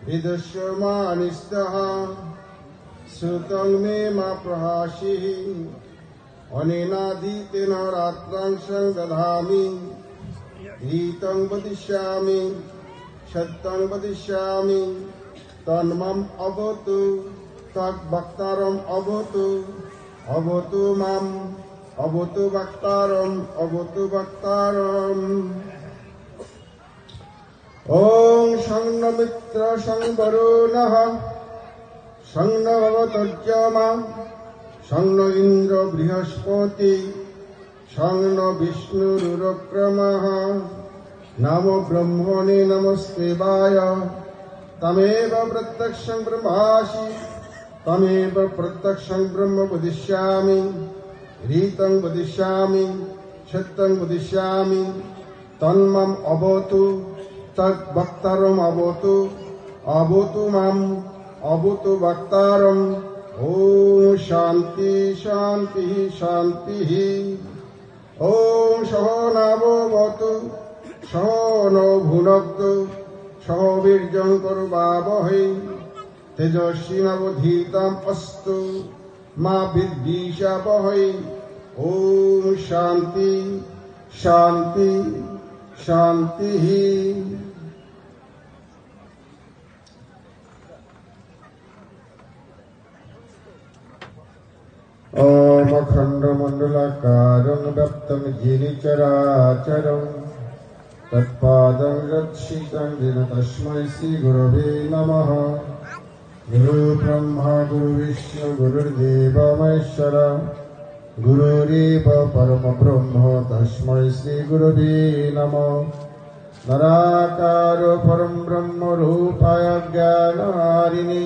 विदुष्यमानिस्तः श्रुतं मे मा प्रहासिः अनेनाधीतेन रात्रांशं दधामि रीतं वदिष्यामि सत्यं वदिष्यामि तन्मम अवतु तद्भक्तारम् अवतु अवतु माम् अवतु भक्तारम् अवतु भक्तारम्। ॐ शं न मित्र शं वरुणः शं न भवतर्जमा शं न इन्द्र बृहस्पति शं न विष्णुरुक्रमः नमो ब्रह्मणे नमस्तेवाय तमेव प्रत्यक्षं ब्रह्मासि तमेव प्रत्यक्षं ब्रह्म वदिष्यामि रीतं वदिष्यामि सत्यं वदिष्यामि तन्मम अवतु तद्भक्तारम् अवतु अवतु माम् अवतु भक्तारम्। ॐ शान्ति शान्ति शान्तिः। ॐ सहनावतु सहनौ भुनक्तु सह वीर्यं करवावहै तेजस्विनावधीतम् अस्तु मा विद्विषावहै। ॐ शान्ति शान्ति शान्तिः। ॐ अखण्डमण्डलाकारं व्याप्तं येन चराचरं तत्पादं रक्षितं येन तस्मै श्रीगुरवे नमः। गुरुर्ब्रह्मा गुरुर्विष्णु गुरुर्देवो महेश्वर गुरुरेव परमब्रह्म तस्मै श्रीगुरवे नमः। निराकारो परं ब्रह्म रूपाय ज्ञानहारिणे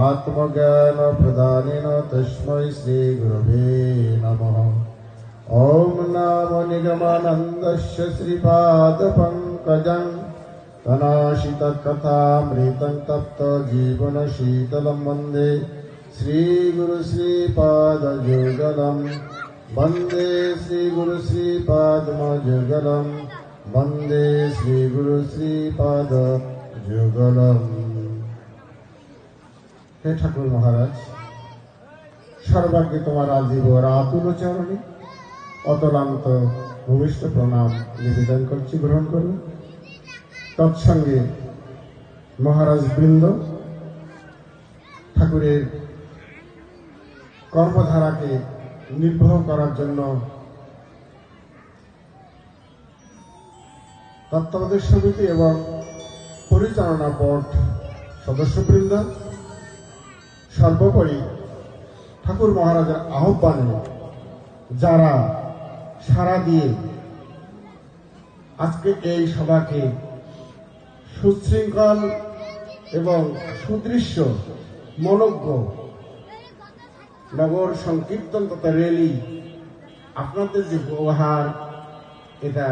आत्मज्ञान प्रदानेन तस्मै श्रीगुरवे नमः। ॐ नमो निगमानन्दस्य श्रीपादपङ्कजं तनाशितकथामृतं तप्तजीवनशीतलं वन्दे श्रीगुरु श्रीपादयुगलं वन्दे श्रीगुरु श्रीपादयुगलं वन्दे श्रीगुरु श्रीपादयुगलं। हे ठाकुर महाराज, সর্বাগ্যে তোমার আজীবর আতুল চরণে অতলান্ত ভূমিষ্ঠ প্রণাম নিবেদন করছি, গ্রহণ করুন। তৎসঙ্গে মহারাজ বৃন্দ ঠাকুরের কর্মধারাকে নির্বাহ করার জন্য তত্ত্বাবধায়ক সমিতি এবং পরিচালনা বোর্ড সদস্যবৃন্দ, সর্বোপরি ঠাকুর মহারাজের আহ্বানে যারা সাড়া দিয়ে আজকে এই সভাকে সুশৃঙ্খল এবং সুদৃশ্য মনোজ্ঞ নগর সংকীর্তন তথা র্যালি, আপনাদের যে ব্যবহার, এটা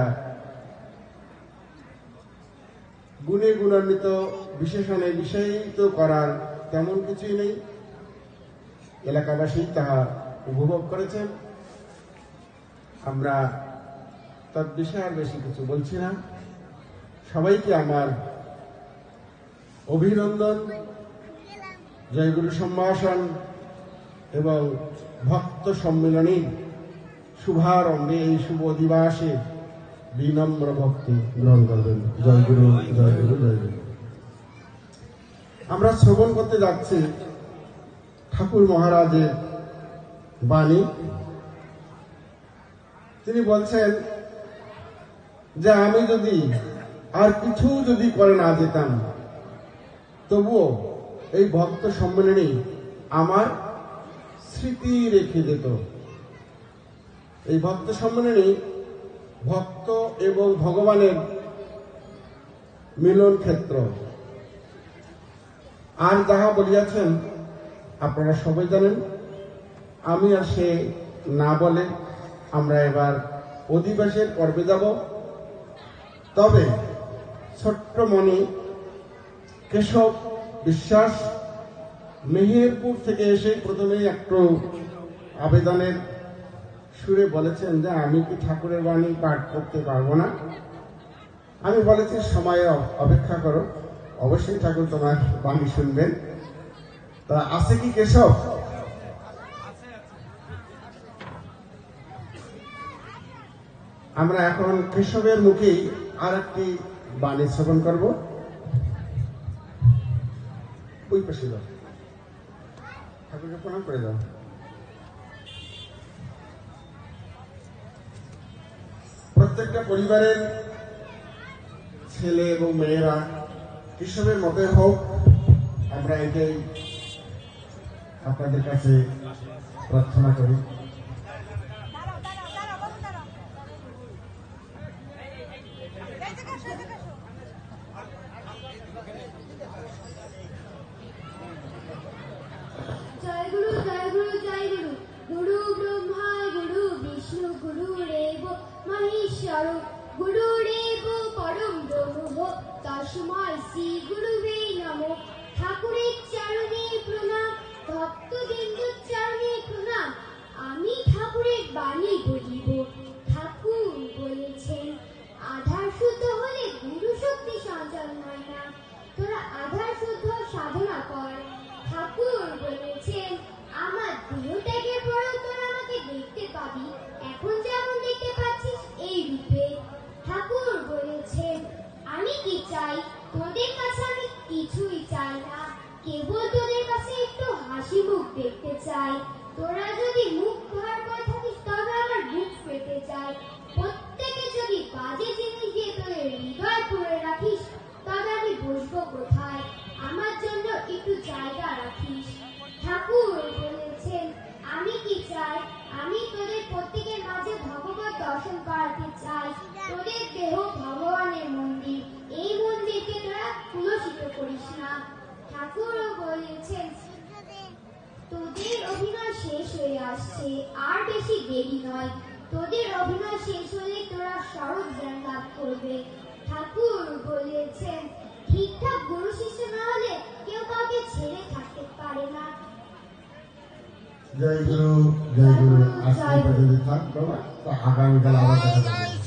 গুণে গুণান্বিত বিশেষণে বিষয়িত করার তেমন কিছুই নেই। এলাকাবাসী তাহা উপভোগ করেছেন। আমরা তার বিষয়ে আর বেশি কিছু বলছি না। সবাইকে আমার অভিনন্দন, জয়গুরু সম্ভাষণ এবং ভক্ত সম্মেলনী শুভারম্ভে এই শুভ দিবসে বিনম্র ভক্তি গ্রহণ করবেন। জয়গুরু জয়গুরু জয়গুরু। আমরা শ্রবণ করতে যাচ্ছি ঠাকুর মহারাজের বাণী। তিনি বলছেন যে আমি যদি আর কিছু যদি করে না যেতাম, তবুও এই ভক্ত সম্মেলনে আমার স্মৃতি রেখে যেত। এই ভক্ত সম্মেলনে ভক্ত এবং ভগবানের মিলন ক্ষেত্র। আর যাহা বলিয়াছেন আপনারা সবাই জানেন। আমি আর সে না বলে আমরা এবার অধিবেশের পর্বে যাব। তবে ছোট্টমণি কেশব বিশ্বাস মেহেরপুর থেকে এসে প্রথমেই একটু আবেদনের সুরে বলেছেন যে আমি কি ঠাকুরের বাণী পাঠ করতে পারবো না। আমি বলেছি সময় অপেক্ষা করো, অবশ্যই ঠাকুর তোমার বাণী শুনবেন। তা আছে কি কেশব? আমরা এখন কেশবের মুখেই আর একটি বাণী শ্রবণ করব। ওই পাশে যাও, ঠাকুরকে প্রণাম করে দাও। প্রত্যেকটা পরিবারের ছেলে এবং মেয়েরা কেশবের মতে হোক, আমরা এটাই আপনাদের কাছে প্রার্থনা করি। জয় গুরু জয় গুরু জয় গুরু। গুরু ব্রহ্মা গুরু বিষ্ণু গুরুরেব মহেশ্বর গুরুরেব পরম ব্রহ্ম তস্মৈ শ্রী গুরুবে নমঃ। ঠাকুরের চরণে প্রণাম, ভক্তবৃন্দের চরণে প্রণাম। আমি ঠাকুরের বাণী বলিব। ঠাকুর বলেছেন, আধার শুদ্ধ হলে গুরু শক্তি সঞ্চালন হয় না। তোরা আধার শুদ্ধ সাধনা কর। ঠাকুর বলেছেন, আমার দেহটাকে পর তোরা আমাকে দেখতে পাবি, এখন যেমন দেখতে পাচ্ছিস এই রূপে। ঠাকুর বলেছেন, আমি কি চাই? তোদের কাছে আমি কিছুই চাই না, কেবল তোদের কাছে একটু হাসি মুখ দেখতে চাই। তোরা যদি মুখ ভার করে থাকিস তবে আমার বুক ফেটে যায়। প্রত্যেকে যদি বাজে জিনিস দিয়ে তোদের হৃদয় করে রাখিস তবে আমি বসবো কোথায়? আমার জন্য একটু জায়গা রাখিস। ঠাকুর বলেছেন, আমি কি চাই? আমি তোদের প্রত্যেকের মাঝে ভগবত দর্শন করাতে চাই। তোদের দেহ ভগবানের মন্দির, এই মন্দিরকে তোরা কুলসিত করিস না। ঠাকুরও বলেছেন, তোদের অভিনয় শেষ হয়ে আসছে, আর বেশি দেরি নয়। তোদের অভিনয় শেষ হলে তোরা সড়ক জ্ঞান লাভ করবে। ঠাকুর বলেছেন, ঠিকঠাক গুরু শিষ্য না হলে কেউ কাউকে ছেড়ে থাকতে পারে না। জয় গুরু জয় গুরু। আজকে পর্যন্ত থাক বাবা, আগামীকাল আবার দেখা যাবে।